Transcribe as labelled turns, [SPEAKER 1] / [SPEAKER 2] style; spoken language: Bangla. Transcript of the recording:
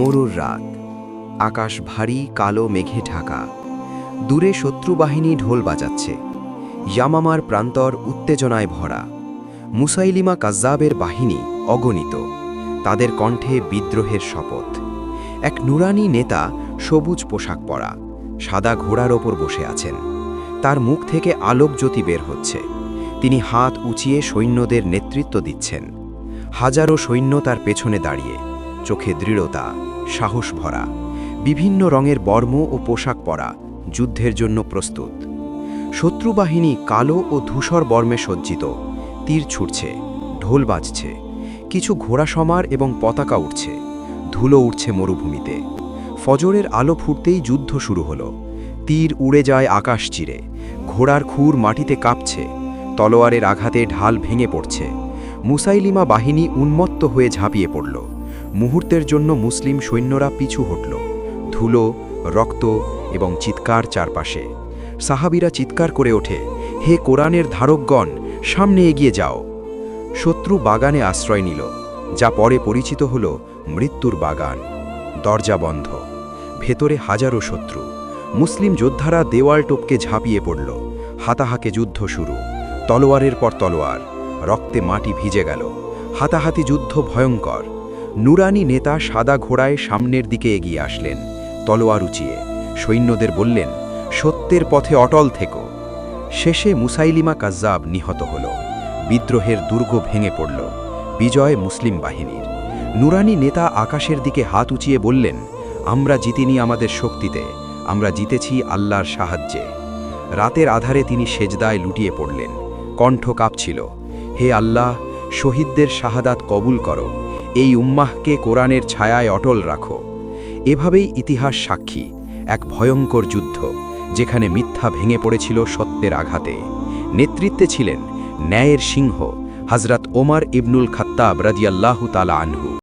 [SPEAKER 1] মরুর রাত, আকাশ ভারী কালো মেঘে ঢাকা। দূরে শত্রুবাহিনী ঢোল বাজাচ্ছে। ইয়ামামার প্রান্তর উত্তেজনায় ভরা। মুসাইলিমা কাজ্জাবের বাহিনী অগণিত, তাদের কণ্ঠে বিদ্রোহের শপথ। এক নুরানি নেতা সবুজ পোশাক পরা, সাদা ঘোড়ার ওপর বসে আছেন। তার মুখ থেকে আলোকজ্যোতি বের হচ্ছে। তিনি হাত উঁচিয়ে সৈন্যদের নেতৃত্ব দিচ্ছেন। হাজারো সৈন্য তার পেছনে দাঁড়িয়ে, চোখে দৃঢ়তা, সাহস ভরা। বিভিন্ন রঙের বর্ম ও পোশাক পরা, যুদ্ধের জন্য প্রস্তুত। শত্রুবাহিনী কালো ও ধূসর বর্মে সজ্জিত, তীর ছুটছে, ঢোল বাজছে। কিছু ঘোড়াসমার এবং পতাকা উঠছে, ধুলো উঠছে মরুভূমিতে। ফজরের আলো ফুটতেই যুদ্ধ শুরু হলো। তীর উড়ে যায় আকাশ চিরে, ঘোড়ার খুর মাটিতে কাঁপছে, তলোয়ারের আঘাতে ঢাল ভেঙে পড়ছে। মুসাইলিমা বাহিনী উন্মত্ত হয়ে ঝাঁপিয়ে পড়ল। মুহূর্তের জন্য মুসলিম সৈন্যরা পিছু হটল। ধুলো, রক্ত এবং চিৎকার চারপাশে। সাহাবীরা চিৎকার করে ওঠে, হে কোরআনের ধারকগণ, সামনে এগিয়ে যাও। শত্রু বাগানে আশ্রয় নিল, যা পরে পরিচিত হল মৃত্যুর বাগান। দরজা বন্ধ, ভেতরে হাজারো শত্রু। মুসলিম যোদ্ধারা দেওয়াল টপকে ঝাঁপিয়ে পড়ল। হাতাহাকে যুদ্ধ শুরু, তলোয়ারের পর তলোয়ার, রক্তে মাটি ভিজে গেল। হাতাহাতি যুদ্ধ ভয়ঙ্কর। নুরানি নেতা সাদা ঘোড়ায় সামনের দিকে এগিয়ে আসলেন, তলোয়ার উঁচিয়ে। সৈন্যদের বললেন, সত্যের পথে অটল থেকো। শেষে মুসাইলিমা কাজ্জাব নিহত হল। বিদ্রোহের দুর্গ ভেঙে পড়ল। বিজয় মুসলিম বাহিনীর। নুরানি নেতা আকাশের দিকে হাত উঁচিয়ে বললেন, আমরা জিতিনি আমাদের শক্তিতে, আমরা জিতেছি আল্লাহর সাহায্যে। রাতের আধারে তিনি সেজদায় লুটিয়ে পড়লেন, কণ্ঠ কাঁপছিল, হে আল্লাহ, শহীদদের শাহাদাত কবুল করো, এই উম্মাহকে কোরআনের ছায়ায় অটল রাখো। এভাবেই ইতিহাস সাক্ষী এক ভয়ঙ্কর যুদ্ধ, যেখানে মিথ্যা ভেঙে পড়েছিল সত্যের আঘাতে। নেতৃত্বে ছিলেন ন্যায়ের সিংহ হযরত ওমর ইবনুল খাত্তাব রাদিয়াল্লাহু তাআলা আনহু।